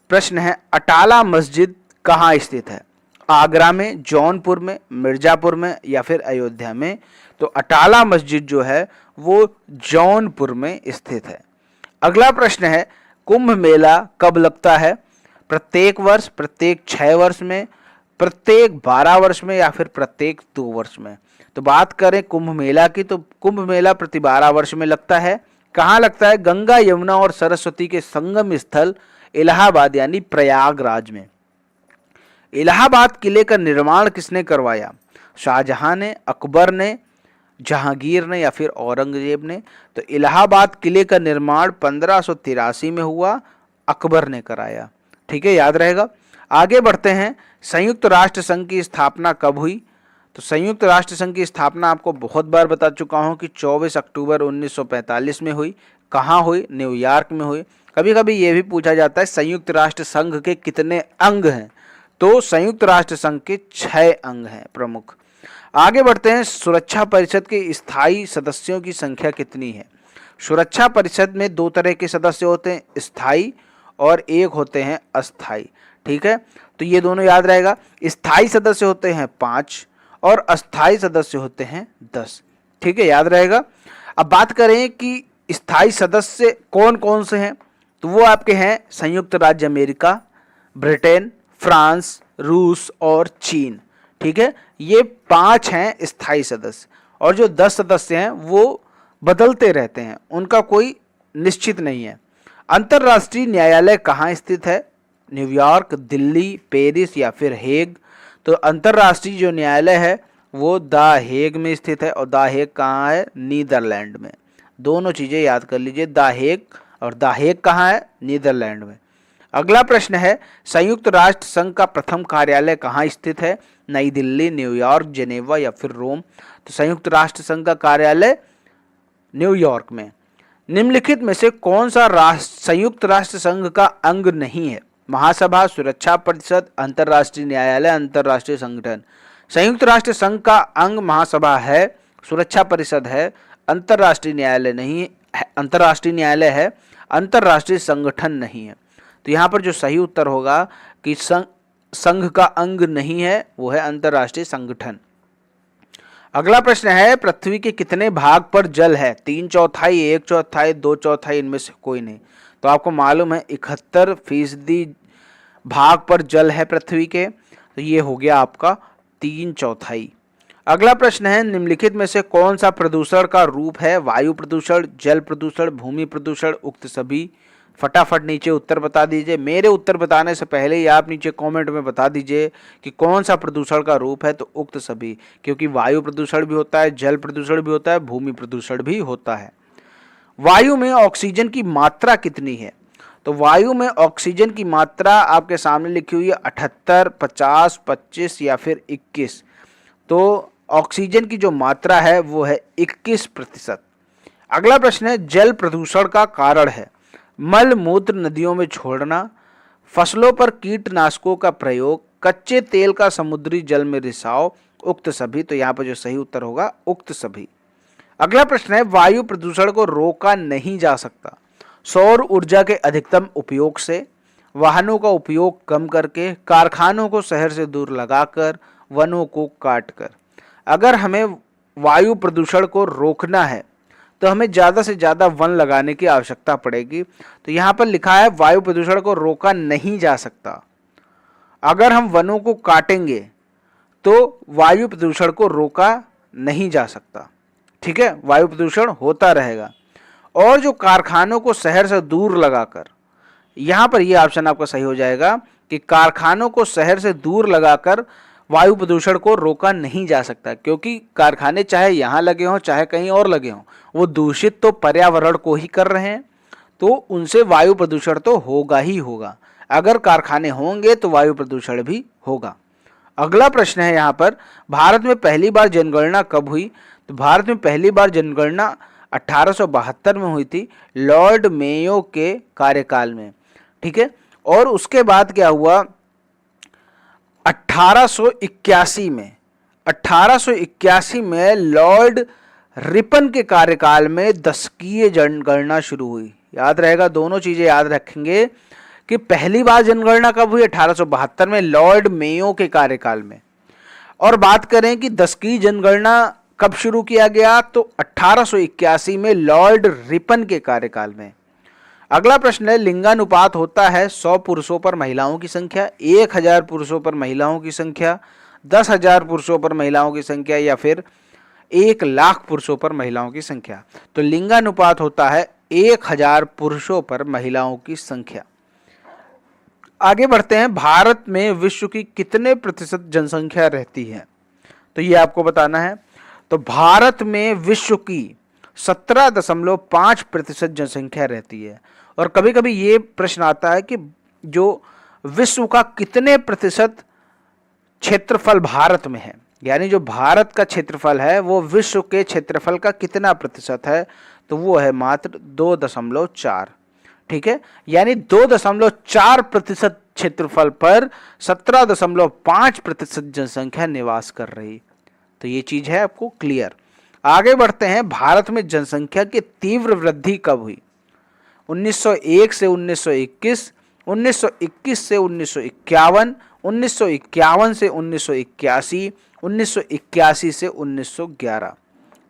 Speaker 1: प्रश्न है, अटाला मस्जिद कहाँ स्थित है? आगरा में, जौनपुर में, मिर्जापुर में, या फिर अयोध्या में? तो अटाला मस्जिद जो है वो जौनपुर में स्थित है। अगला प्रश्न है, कुंभ मेला कब लगता है? प्रत्येक वर्ष, प्रत्येक 6 वर्ष में, प्रत्येक 12 वर्ष में, या फिर प्रत्येक 2 वर्ष में? तो बात करें कुंभ मेला की, तो कुंभ मेला प्रति 12 वर्ष में लगता है। कहाँ लगता है? गंगा, यमुना और सरस्वती के संगम स्थल इलाहाबाद यानी प्रयागराज में। इलाहाबाद किले का निर्माण किसने करवाया? शाहजहां ने, अकबर ने, जहांगीर ने, या फिर औरंगजेब ने? तो इलाहाबाद किले का निर्माण 1583 में हुआ, अकबर ने कराया। ठीक है, याद रहेगा। आगे बढ़ते हैं, संयुक्त राष्ट्र संघ की स्थापना कब हुई? तो संयुक्त राष्ट्र संघ की स्थापना आपको बहुत बार बता चुका हूं कि 24 अक्टूबर 1945 में हुई। कहाँ हुई? न्यूयॉर्क में हुई। कभी कभी यह भी पूछा जाता है संयुक्त राष्ट्र संघ के कितने अंग हैं? तो संयुक्त राष्ट्र संघ के 6 अंग हैं प्रमुख। आगे बढ़ते हैं, सुरक्षा परिषद के स्थायी सदस्यों की संख्या कितनी है? सुरक्षा परिषद में 2 तरह के सदस्य होते हैं, स्थायी और एक होते हैं अस्थायी। ठीक है, तो ये दोनों याद रहेगा। स्थायी सदस्य होते हैं 5 और अस्थायी सदस्य होते हैं 10। ठीक है, याद रहेगा। अब बात करें कि स्थायी सदस्य कौन कौन से हैं, तो वो आपके हैं संयुक्त राज्य अमेरिका, ब्रिटेन, फ्रांस, रूस और चीन। ठीक है, ये 5 हैं स्थायी सदस्य, और जो 10 सदस्य हैं वो बदलते रहते हैं, उनका कोई निश्चित नहीं है। अंतर्राष्ट्रीय न्यायालय कहाँ स्थित है? न्यूयॉर्क, दिल्ली, पेरिस, या फिर हेग? तो अंतर्राष्ट्रीय जो न्यायालय है वो द हेग में स्थित है, और द हेग कहाँ है? नीदरलैंड में। दोनों चीजें याद कर लीजिए, द हेग, और द हेग कहाँ है? नीदरलैंड में। अगला प्रश्न है, संयुक्त राष्ट्र संघ का प्रथम कार्यालय कहाँ स्थित है? नई दिल्ली, न्यूयॉर्क, जेनेवा, या फिर रोम? तो संयुक्त राष्ट्र संघ का कार्यालय न्यूयॉर्क में। निम्नलिखित में से कौन सा संयुक्त राष्ट्र संघ का अंग नहीं है? महासभा, सुरक्षा परिषद, अंतर्राष्ट्रीय न्यायालय, अंतर्राष्ट्रीय संगठन? संयुक्त राष्ट्र संघ का अंग महासभा है, सुरक्षा परिषद है, अंतर्राष्ट्रीय न्यायालय नहीं है, अंतर्राष्ट्रीय न्यायालय है, अंतर्राष्ट्रीय संगठन नहीं है। तो यहाँ पर जो सही उत्तर होगा कि संघ का अंग नहीं है, वो है अंतर्राष्ट्रीय संगठन। अगला प्रश्न है, पृथ्वी के कितने भाग पर जल है? 3/4, 1/4, 2/4, इनमें से कोई नहीं? तो आपको मालूम है 71% भाग पर जल है पृथ्वी के, तो ये हो गया आपका 3/4। अगला प्रश्न है, निम्नलिखित में से कौन सा प्रदूषण का रूप है? वायु प्रदूषण, जल प्रदूषण, भूमि प्रदूषण, उक्त सभी? फटाफट नीचे उत्तर बता दीजिए। मेरे उत्तर बताने से पहले ही आप नीचे कमेंट में बता दीजिए कि कौन सा प्रदूषण का रूप है। तो उक्त सभी, क्योंकि वायु प्रदूषण भी होता है, जल प्रदूषण भी होता है, भूमि प्रदूषण भी होता है। वायु में ऑक्सीजन की मात्रा कितनी है? तो वायु में ऑक्सीजन की मात्रा आपके सामने लिखी हुई है 78, 50, 25 या फिर 21। तो ऑक्सीजन की जो मात्रा है वो है 21%। अगला प्रश्न है, जल प्रदूषण का कारण है? मल मूत्र नदियों में छोड़ना, फसलों पर कीटनाशकों का प्रयोग, कच्चे तेल का समुद्री जल में रिसाव, उक्त सभी? तो यहाँ पर जो सही उत्तर होगा उक्त सभी। अगला प्रश्न है, वायु प्रदूषण को रोका नहीं जा सकता? सौर ऊर्जा के अधिकतम उपयोग से, वाहनों का उपयोग कम करके, कारखानों को शहर से दूर लगाकर, वनों को काटकर? अगर हमें वायु प्रदूषण को रोकना है तो हमें ज़्यादा से ज़्यादा वन लगाने की आवश्यकता पड़ेगी। तो यहाँ पर लिखा है वायु प्रदूषण को रोका नहीं जा सकता। अगर हम वनों को काटेंगे तो वायु प्रदूषण को रोका नहीं जा सकता। ठीक है, वायु प्रदूषण होता रहेगा। और जो कारखानों को शहर से दूर लगाकर, यहाँ पर यह ऑप्शन आपका सही हो जाएगा कि कारखानों को शहर से दूर लगाकर वायु प्रदूषण को रोका नहीं जा सकता, क्योंकि कारखाने चाहे यहाँ लगे हों चाहे कहीं और लगे हों, वो दूषित तो पर्यावरण को ही कर रहे हैं, तो उनसे वायु प्रदूषण तो होगा ही होगा। अगर कारखाने होंगे तो वायु प्रदूषण भी होगा। अगला प्रश्न है यहाँ पर, भारत में पहली बार जनगणना कब हुई? तो भारत में पहली बार जनगणना 1872 में हुई थी, लॉर्ड मेयो के कार्यकाल में। ठीक है, और उसके बाद क्या हुआ, 1881 में लॉर्ड रिपन के कार्यकाल में दशकीय जनगणना शुरू हुई। याद रहेगा, दोनों चीजें याद रखेंगे कि पहली बार जनगणना कब हुई, 1872 में लॉर्ड मेयो के कार्यकाल में। और बात करें कि दशकीय जनगणना कब शुरू किया गया, तो 1881 में लॉर्ड रिपन के कार्यकाल में। अगला प्रश्न है, लिंगानुपात होता है 100 पुरुषों पर महिलाओं की संख्या, 1000 पुरुषों पर महिलाओं की संख्या, 10,000 पुरुषों पर महिलाओं की संख्या, या फिर 1,00,000 पुरुषों पर महिलाओं की संख्या? तो लिंगानुपात होता है 1000 पुरुषों पर महिलाओं की संख्या। आगे बढ़ते हैं, भारत में विश्व की कितने प्रतिशत जनसंख्या रहती है? तो ये आपको बताना है। तो भारत में विश्व की 17.5% जनसंख्या रहती है। और कभी कभी ये प्रश्न आता है कि जो विश्व का कितने प्रतिशत क्षेत्रफल भारत में है, यानी जो भारत का क्षेत्रफल है वो विश्व के क्षेत्रफल का कितना प्रतिशत है, तो वो है मात्र 2.4। ठीक है, यानी 2.4% क्षेत्रफल पर 17.5% जनसंख्या निवास कर रही। तो ये चीज है आपको क्लियर। आगे बढ़ते हैं, भारत में जनसंख्या की तीव्र वृद्धि कब हुई? 1901 से 1921, 1921 से 1951, 1951 से 1981, 1981 से 1911।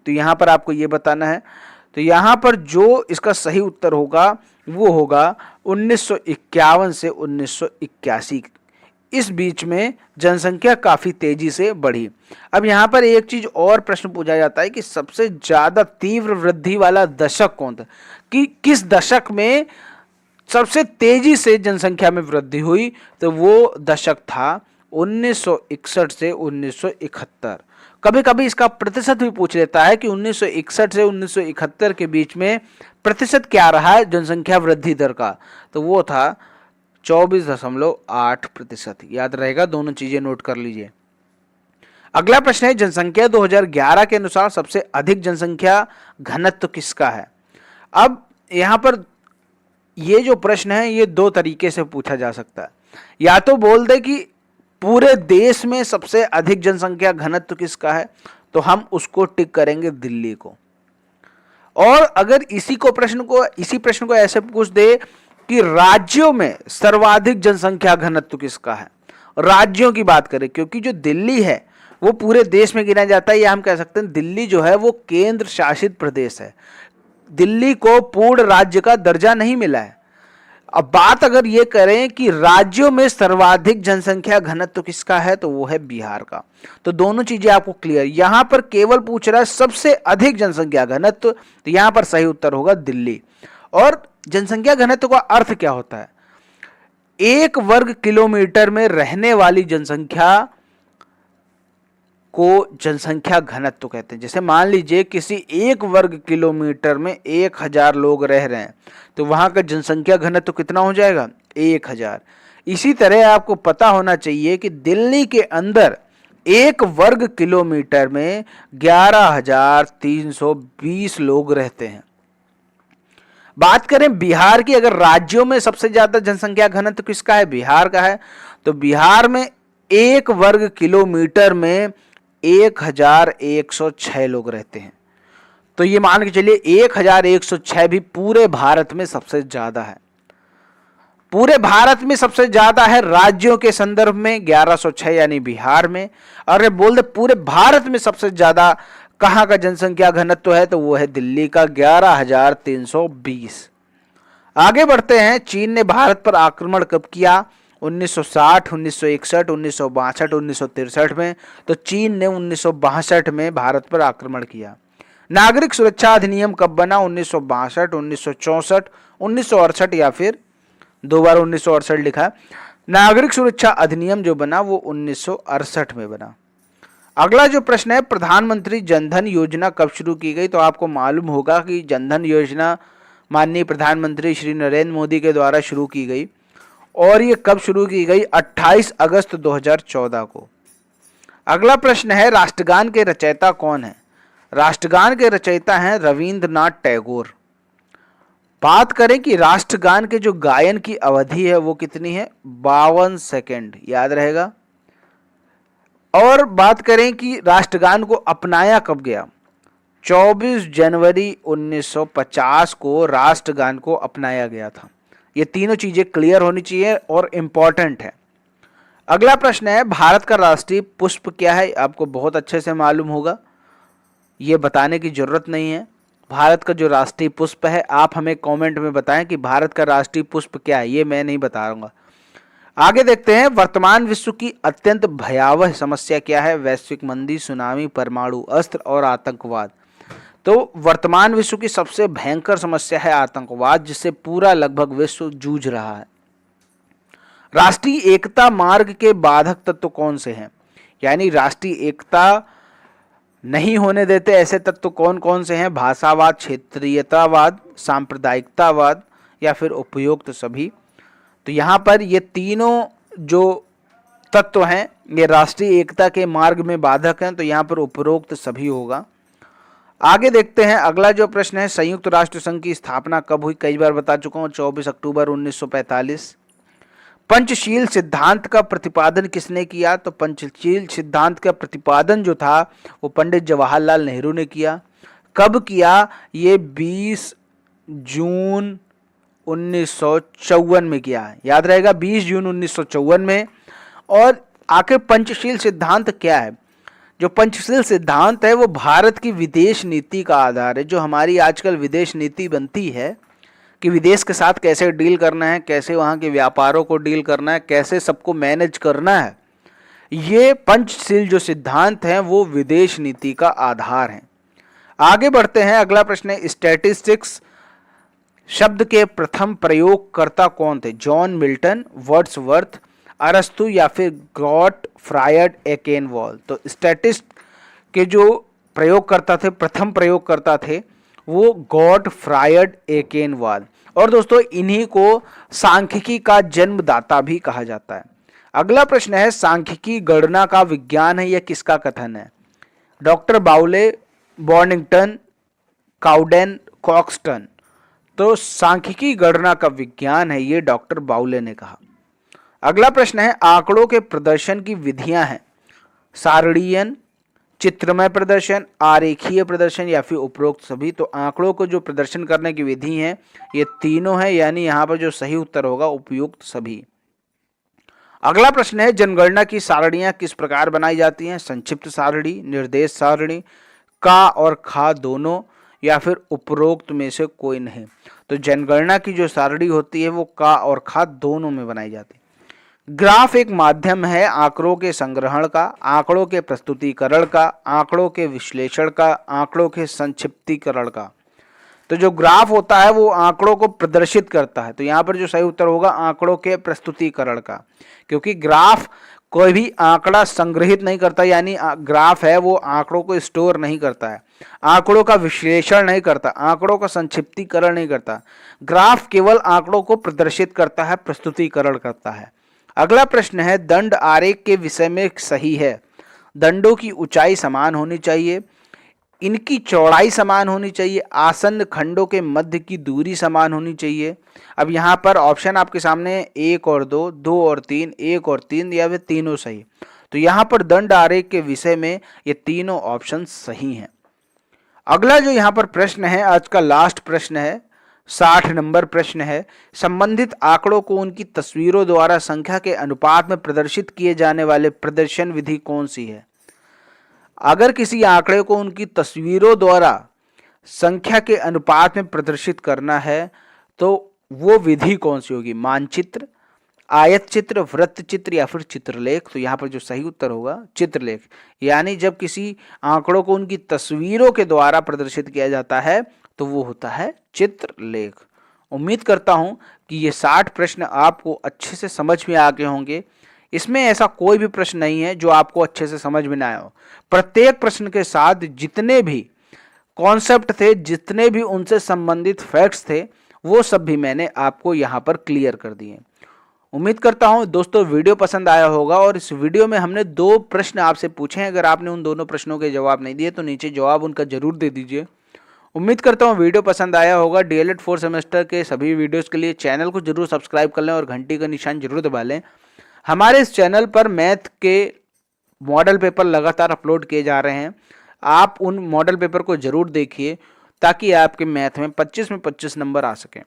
Speaker 1: तो यहाँ पर आपको ये बताना है। तो यहाँ पर जो इसका सही उत्तर होगा वो होगा 1951 से 1981। इस बीच में जनसंख्या काफी तेजी से बढ़ी। अब यहाँ पर एक चीज और प्रश्न पूछा जाता है कि सबसे ज्यादा तीव्र वृद्धि वाला दशक कौन था, कि किस दशक में सबसे तेजी से जनसंख्या में वृद्धि हुई? तो वो दशक था 1961 से 1971। कभी कभी इसका प्रतिशत भी पूछ लेता है कि 1961 से 1971 के बीच में प्रतिशत क्या रहा है जनसंख्या वृद्धि दर का, तो वो था 24.8%। याद रहेगा, दोनों चीजें नोट कर लीजिए। अगला प्रश्न है, जनसंख्या 2011 के अनुसार सबसे अधिक जनसंख्या घनत्व किसका है? अब यहां पर ये जो प्रश्न है ये दो तरीके से पूछा जा सकता है। या तो बोल दे कि पूरे देश में सबसे अधिक जनसंख्या घनत्व किसका है, तो हम उसको टिक करेंगे दिल्ली को। और अगर इसी प्रश्न को ऐसे पूछ दे कि राज्यों में सर्वाधिक जनसंख्या घनत्व किसका है, राज्यों की बात करें, क्योंकि जो दिल्ली है वो पूरे देश में गिना जाता है, या हम कह सकते हैं दिल्ली जो है वो केंद्र शासित प्रदेश है, दिल्ली को पूर्ण राज्य का दर्जा नहीं मिला है। अब बात अगर ये करें कि राज्यों में सर्वाधिक जनसंख्या घनत्व किसका है, तो वो है बिहार का। तो दोनों चीजें आपको क्लियर। यहां पर केवल पूछ रहा है सबसे अधिक जनसंख्या घनत्व, तो यहां पर सही उत्तर होगा दिल्ली। और जनसंख्या घनत्व का अर्थ क्या होता है? 1 वर्ग किलोमीटर में रहने वाली जनसंख्या को जनसंख्या घनत्व कहते हैं। जैसे मान लीजिए किसी 1 वर्ग किलोमीटर में 1000 लोग रह रहे हैं, तो वहां का जनसंख्या घनत्व कितना हो जाएगा? 1000। इसी तरह आपको पता होना चाहिए कि दिल्ली के अंदर 1 वर्ग किलोमीटर में 11,320 लोग रहते हैं। बात करें बिहार की, अगर राज्यों में सबसे ज्यादा जनसंख्या घनत्व किसका है? बिहार का है। तो बिहार में 1 वर्ग किलोमीटर में 1106 लोग रहते हैं। तो ये मान के चलिए 1106 भी पूरे भारत में सबसे ज्यादा है। पूरे भारत में सबसे ज्यादा है राज्यों के संदर्भ में 1106 यानी बिहार में। और बोल दे पूरे भारत में सबसे ज्यादा कहां का जनसंख्या घनत्व है, तो वो है दिल्ली का 11,320। आगे बढ़ते हैं, चीन ने भारत पर आक्रमण कब किया? 1960, 1961, 1962, 1963 में। तो चीन ने 1962 में भारत पर आक्रमण किया। नागरिक सुरक्षा अधिनियम कब बना? 1962, 1964, 1968, या फिर 2 बार 1968 लिखा। नागरिक सुरक्षा अधिनियम जो बना वो 1968 में बना। अगला जो प्रश्न है, प्रधानमंत्री जनधन योजना कब शुरू की गई? तो आपको मालूम होगा कि जनधन योजना माननीय प्रधानमंत्री श्री नरेंद्र मोदी के द्वारा शुरू की गई और ये कब शुरू की गई? 28 अगस्त 2014 को। अगला प्रश्न है, राष्ट्रगान के रचयिता कौन है? राष्ट्रगान के रचयिता हैं रविंद्रनाथ टैगोर। बात करें कि राष्ट्रगान के जो गायन की अवधि है वो कितनी है? 52 सेकेंड, याद रहेगा। और बात करें कि राष्ट्रगान को अपनाया कब गया? 24 जनवरी 1950 को राष्ट्रगान को अपनाया गया था। ये तीनों चीजें क्लियर होनी चाहिए और इंपॉर्टेंट है। अगला प्रश्न है, भारत का राष्ट्रीय पुष्प क्या है? आपको बहुत अच्छे से मालूम होगा, ये बताने की जरूरत नहीं है। भारत का जो राष्ट्रीय पुष्प है, आप हमें कमेंट में बताएं कि भारत का राष्ट्रीय पुष्प क्या है, ये मैं नहीं बताऊंगा। आगे देखते हैं, वर्तमान विश्व की अत्यंत भयावह समस्या क्या है? वैश्विक मंदी, सुनामी, परमाणु अस्त्र और आतंकवाद। तो वर्तमान विश्व की सबसे भयंकर समस्या है आतंकवाद, जिससे पूरा लगभग विश्व जूझ रहा है। राष्ट्रीय एकता मार्ग के बाधक तत्व कौन से हैं? यानी राष्ट्रीय एकता नहीं होने देते ऐसे तत्व कौन कौन से हैं? भाषावाद, क्षेत्रीयतावाद, सांप्रदायिकतावाद या फिर उपयुक्त सभी। तो यहाँ पर ये तीनों जो तत्व हैं ये राष्ट्रीय एकता के मार्ग में बाधक हैं, तो यहाँ पर उपरोक्त सभी होगा। आगे देखते हैं, अगला जो प्रश्न है, संयुक्त राष्ट्र संघ की स्थापना कब हुई? कई बार बता चुका हूँ, 24 अक्टूबर 1945। पंचशील सिद्धांत का प्रतिपादन किसने किया? तो पंचशील सिद्धांत का प्रतिपादन जो था वो पंडित जवाहरलाल नेहरू ने किया। कब किया? ये 20 जून 1954 में किया है, याद रहेगा, 20 जून 1954 में। और आखिर पंचशील सिद्धांत क्या है? जो पंचशील सिद्धांत है वो भारत की विदेश नीति का आधार है। जो हमारी आजकल विदेश नीति बनती है कि विदेश के साथ कैसे डील करना है, कैसे वहाँ के व्यापारों को डील करना है, कैसे सबको मैनेज करना है, ये पंचशील जो सिद्धांत हैं वो विदेश नीति का आधार है। आगे बढ़ते हैं, अगला प्रश्न है, स्टैटिस्टिक्स शब्द के प्रथम प्रयोगकर्ता कौन थे? जॉन मिल्टन, वर्ड्सवर्थ, अरस्तु या फिर गॉटफ्रायड एकेनवॉल। तो स्टैटिस्ट के जो प्रयोगकर्ता थे, प्रथम प्रयोगकर्ता थे, वो गॉटफ्रायड एकेनवॉल। और दोस्तों इन्हीं को सांख्यिकी का जन्मदाता भी कहा जाता है। अगला प्रश्न है, सांख्यिकी गणना का विज्ञान है, यह किसका कथन है? डॉक्टर बाउले, बॉर्निंगटन, काउडेन, कॉक्सटन। तो सांख्यिकी गणना का विज्ञान है, ये डॉक्टर बाउले ने कहा। अगला प्रश्न है, आंकड़ों के प्रदर्शन की विधियां हैं, सारणीयन, चित्रमय प्रदर्शन, आरेखीय प्रदर्शन या फिर उपरोक्त सभी। तो आंकड़ों को जो प्रदर्शन करने की विधि है ये तीनों है, यानी यहाँ पर जो सही उत्तर होगा उपयुक्त सभी। अगला प्रश्न है, जनगणना की सारणियां किस प्रकार बनाई जाती हैं? संक्षिप्त सारणी, निर्देश सारणी, का और खा दोनों या फिर उपरोक्त में से कोई नहीं। तो जनगणना की जो सारणी होती है वो का और खा दोनों में बनाई जाती है। ग्राफ एक माध्यम है आंकड़ों के संग्रहण का, आंकड़ों के प्रस्तुतिकरण का, आंकड़ों के विश्लेषण का, आंकड़ों के संक्षिप्तीकरण का। तो जो ग्राफ होता है वो आंकड़ों को प्रदर्शित करता है। तो यहाँ पर जो सही उत्तर होगा आंकड़ों के प्रस्तुतिकरण का, क्योंकि ग्राफ कोई भी आंकड़ा संग्रहित नहीं करता, यानी ग्राफ है वो आंकड़ों को स्टोर नहीं करता है, आंकड़ों का विश्लेषण नहीं करता, आंकड़ों का संक्षिप्तीकरण नहीं करता। ग्राफ केवल आंकड़ों को प्रदर्शित करता है, प्रस्तुतिकरण करता है। अगला प्रश्न है, दंड आरेख के विषय में सही है। दंडों की ऊंचाई समान होनी चाहिए, इनकी चौड़ाई समान होनी चाहिए, आसन्न खंडों के मध्य की दूरी समान होनी चाहिए। अब यहाँ पर ऑप्शन आपके सामने 1 और 2, 2 और 3, 1 और 3 या फिर तीनों सही। तो यहाँ पर दंड आरेख के विषय में ये तीनों ऑप्शन सही हैं। अगला जो यहाँ पर प्रश्न है, आज का लास्ट प्रश्न है, 60 नंबर प्रश्न है, संबंधित आंकड़ों को उनकी तस्वीरों द्वारा संख्या के अनुपात में प्रदर्शित किए जाने वाले प्रदर्शन विधि कौन सी है? अगर किसी आंकड़े को उनकी तस्वीरों द्वारा संख्या के अनुपात में प्रदर्शित करना है तो वो विधि कौन सी होगी? मानचित्र, आयत चित्र, वृत्त चित्र या फिर चित्रलेख। तो यहाँ पर जो सही उत्तर होगा चित्रलेख, यानी जब किसी आंकड़ों को उनकी तस्वीरों के द्वारा प्रदर्शित किया जाता है तो वो होता है चित्रलेख। उम्मीद करता हूं कि ये 60 प्रश्न आपको अच्छे से समझ में आ गए होंगे। इसमें ऐसा कोई भी प्रश्न नहीं है जो आपको अच्छे से समझ में ना आया हो। प्रत्येक प्रश्न के साथ जितने भी कॉन्सेप्ट थे, जितने भी उनसे संबंधित फैक्ट्स थे, वो सब भी मैंने आपको यहाँ पर क्लियर कर दिए। उम्मीद करता हूं दोस्तों वीडियो पसंद आया होगा। और इस वीडियो में हमने 2 प्रश्न आपसे पूछे हैं। अगर आपने उन दोनों प्रश्नों के जवाब नहीं दिए तो नीचे जवाब उनका जरूर दे दीजिए। उम्मीद करता हूँ वीडियो पसंद आया होगा। डीएलएड 4 सेमेस्टर के सभी वीडियोस के लिए चैनल को जरूर सब्सक्राइब कर लें और घंटी का निशान जरूर दबा लें। हमारे इस चैनल पर मैथ के मॉडल पेपर लगातार अपलोड किए जा रहे हैं। आप उन मॉडल पेपर को जरूर देखिए ताकि आपके मैथ में 25 में 25 नंबर आ सकें।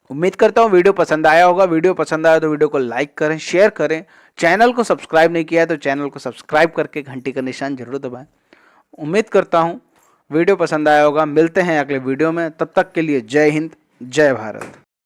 Speaker 1: उम्मीद करता हूँ वीडियो पसंद आया होगा। वीडियो पसंद आया तो वीडियो को लाइक करें, शेयर करें। चैनल को सब्सक्राइब नहीं किया है तो चैनल को सब्सक्राइब करके घंटी का निशान जरूर दबाएं। उम्मीद करता हूँ वीडियो पसंद आया होगा। मिलते हैं अगले वीडियो में, तब तक के लिए जय हिंद, जय भारत।